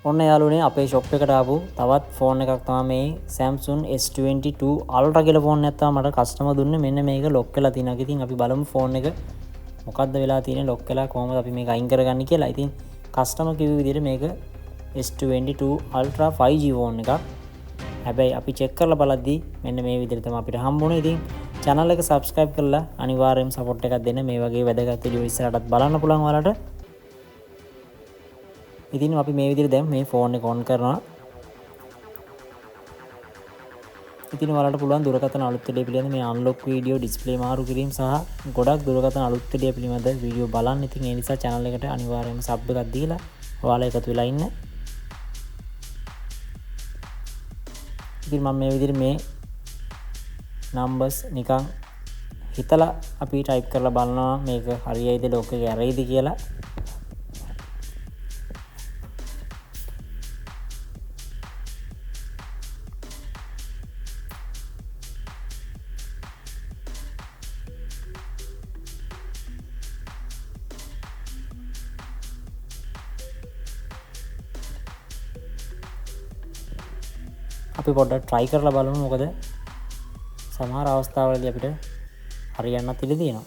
ඔන්න යාළුවනේ අපේ ෂොප් එකට ආපු තවත් ෆෝන් එකක් තමයි මේ Samsung S22 Ultra කියලා ෆෝන් එකක් තමයි මට කස්ටමර් දුන්නේ. මෙන්න මේක ලොක් වෙලා තියෙනවා. ඉතින් අපි බලමු ෆෝන් එක මොකද්ද වෙලා තියෙන්නේ, ලොක් වෙලා කොහොමද අපි මේක අයින් කරගන්නේ කියලා. ඉතින් කස්ටමර් කිව්ව විදිහට මේක S22 Ultra 5G ෆෝන් එකක්. හැබැයි අපි චෙක් කරලා බලද්දී මෙන්න මේ විදිහට තමයි අපිට හම්බුනේ. ඉතින් channel එක subscribe කරලා අනිවාර්යයෙන්ම support එකක් දෙන්න. මේ වගේ වැදගත් වීඩියෝ ඉස්සරහටත් බලන්න පුළුවන් ඔයාලට. ඉතින් අපි මේ විදිහට දැන් මේ ෆෝන් එක ඔන් කරනවා. ඉතින් ඔයාලට පුළුවන් දුරකථන අලුත් විඩියෝ පිළිබඳ මේ අන්ලොක් වීඩියෝ ඩිස්ප්ලේ මාරු කිරීම සහ ගොඩක් දුරකථන අලුත් විඩියෝ පිළිබඳ වීඩියෝ බලන්න. ඉතින් ඒ නිසා channel එකට අනිවාර්යයෙන්ම sub එකක් දීලා ඔයාලා එකතු වෙලා ඉන්න. ඉතින් මම මේ විදිහට මේ numbers නිකන් හිතලා අපි type කරලා බලනවා මේක හරියයිද ලොක් එක ඇරෙයිද කියලා. අපි පොඩ්ඩක් try කරලා බලමු. මොකද සමහර අවස්ථාවලදී අපිට හරියන්නත් ඉඩ තියෙනවා.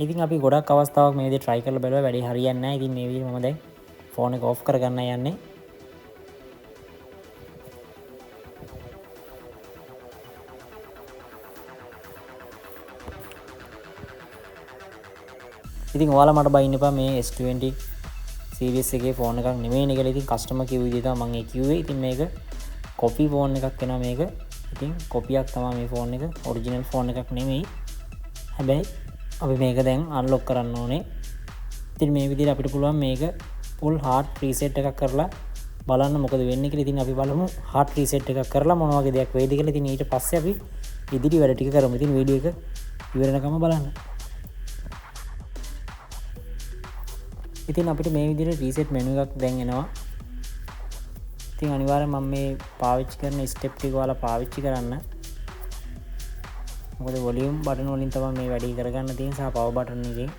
ඉතින් අපි ගොඩක් අවස්ථාවක් මේ විදිහට try කරලා බලුවා වැඩි හරියන්නේ නැහැ. ඉතින් මේ විදිහට මම දැන් ෆෝන් එක off කරගන්න යන්නේ. ඉතින් ඔයාලා මට බයින්න එපා මේ S20 series එකේ ෆෝන් එකක් නෙමෙයිනේ කියලා. ඉතින් කස්ටමර් කිව්ව විදිහට තමයි මම ඒ කිව්වේ. ඉතින් මේක කොපි ෆෝන් එකක් වෙනවා මේක. ඉතින් කොපියක් තමයි මේ ෆෝන් එක. ඔරිජිනල් ෆෝන් එකක් නෙමෙයි. හැබැයි අපි මේක දැන් අන්ලොක් කරන්න ඕනේ. ඉතින් මේ විදිහට අපිට පුළුවන් මේක full hard reset එකක් කරලා බලන්න මොකද වෙන්නේ කියලා. ඉතින් අපි බලමු hard reset එකක් කරලා මොන වගේ දෙයක් වෙයිද කියලා. ඉතින් ඊට පස්සේ අපි ඉදිරි වැඩ ටික කරමු. ඉතින් වීඩියෝ එක ඉවරනකම බලන්න. ඉතින් අපිට මේ විදිහට රීසෙට් මෙනු එකක් දැන් එනවා. ඉතින් අනිවාර්යයෙන් මම මේ පාවිච්චි කරන ස්ටෙප් ටික ඔයාලා පාවිච්චි කරන්න. මොකද වොලියුම් බටන් වලින් තමයි මේ වැඩේ කරගන්න තියෙන සහ පවර් බටන් එකෙන්.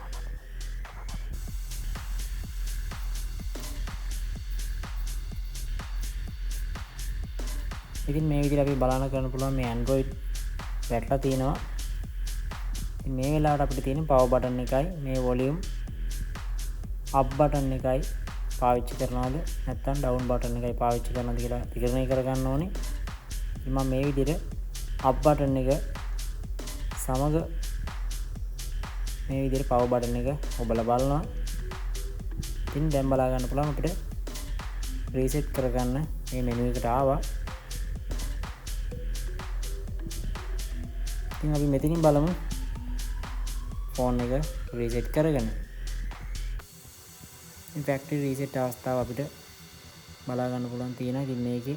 ඉතින් මේ විදිහට අපි බලන්න කරන්න පුළුවන් මේ Android වැටලා තියෙනවා. ඉතින් මේ වෙලාවට අපිට තියෙන පවර් බටන් එකයි මේ වොලියුම් up බටන් එකයි පාවිච්චි කරනවාද නැත්නම් down බටන් එකයි පාවිච්චි කරනවාද කියලා තීරණය කරගන්න ඕනේ. ඉතින් මම මේ විදිහට up බටන් එක සමග මේ විදිහට power බටන් එක ඔබලා බලනවා. ඉතින් දැන් බලා ගන්න පුළුවන් අපිට රීසෙට් කරගන්න මේ මෙනු එකට ආවා. ඉතින් අපි මෙතනින් බලමු ෆෝන් එක රීසෙට් කරගන්න. factory reset අවස්ථාව අපිට බලා ගන්න පුළුවන් තියෙනවා. ඉතින් මේකේ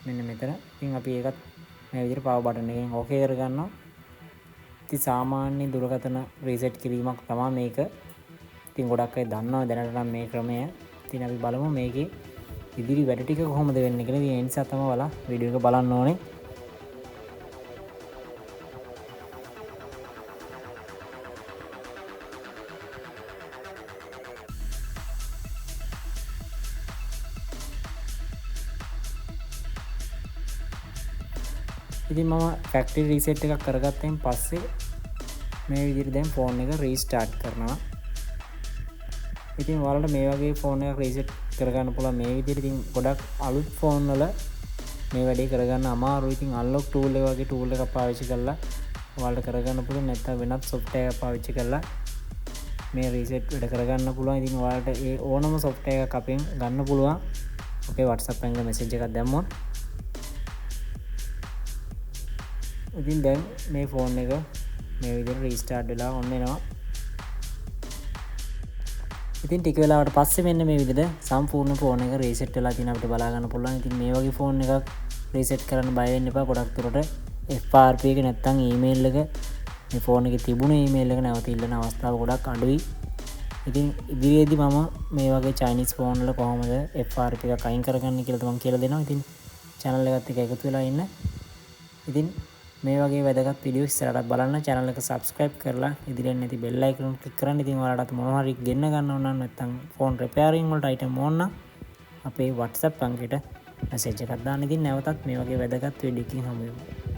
මෙන්න මෙතන. ඉතින් අපි ඒකත් මේ විදිහට power button එකෙන් okay කරගන්නවා. ඉතින් සාමාන්‍ය දුරකථන reset කිරීමක් තමයි මේක. ඉතින් ගොඩක් අය දන්නවා දැනට නම් මේ ක්‍රමය. ඉතින් අපි බලමු මේකේ ඉදිරි වැඩ ටික කොහොමද වෙන්නේ කියලා. ඉතින් ඒ නිසා තමයි ඔයාලා වීඩියෝ එක බලන්න ඕනේ. ඉතින් මම ෆැක්ටරි රීසෙට් එකක් කරගත්තෙන් පස්සේ මේ විදිහට දැන් ෆෝන් එක රීස්ටාර්ට් කරනවා. ඉතින් ඔයාලට මේ වගේ ෆෝන් එකක් රීසෙට් කරගන්න පුළුවන් මේ විදිහට. ඉතින් ගොඩක් අලුත් ෆෝන් වල මේ වැඩේ කරගන්න අමාරුයි. ඉතින් අන්ලොක් ටූල් එක වගේ ටූල් එකක් පාවිච්චි කරලා ඔයාලට කරගන්න පුළුවන්. නැත්නම් වෙනත් software එකක් පාවිච්චි කරලා මේ රීසෙට් වැඩ කරගන්න පුළුවන්. ඉතින් ඔයාලට ඒ ඕනම software එකක් අපෙන් ගන්න පුළුවන්. අපේ WhatsApp එකෙන් message එකක් දැම්මොත්. ඉතින් දැන් මේ ෆෝන් එක මේ විදිහට රීස්ටාර්ට් වෙලා ඔන් වෙනවා. ඉතින් ටික වෙලාවකට පස්සේ මෙන්න මේ විදිහට සම්පූර්ණ ෆෝන් එක රීසෙට් වෙලා තියෙන අපිට බලා ගන්න පුළුවන්. ඉතින් මේ වගේ ෆෝන් එකක් රීසෙට් කරන්න බය වෙන්න එපා. ගොඩක් දුරට FRP එක නැත්නම් ඊමේල් එක මේ ෆෝන් එකේ තිබුණ ඊමේල් එක නැවත ඉල්ලන අවස්ථාව ගොඩක් අඩුයි. ඉතින් ඉදිරියේදී මම මේ වගේ චයිනීස් ෆෝන් වල කොහොමද FRP එක අයින් කරගන්නේ කියලා මම කියලා දෙනවා. ඉතින් channel එකත් එක්ක එකතු වෙලා ඉන්න. ඉතින් මේ වගේ වැදගත් වීඩියෝ ඉස්සරහට බලන්න channel එක subscribe කරලා ඉදිරියෙන් නැති bell icon එක click කරන්න. ඉතින් ඔයාලට මොනවා හරි ගෙන්න ගන්න ඕන නම් නැත්නම් phone repairing වලට item ඕන නම් අපේ WhatsApp අංකයට message එකක් දාන්න. ඉතින් නැවතත් මේ වගේ වැදගත් වීඩියෝ එකකින් හමු වෙමු.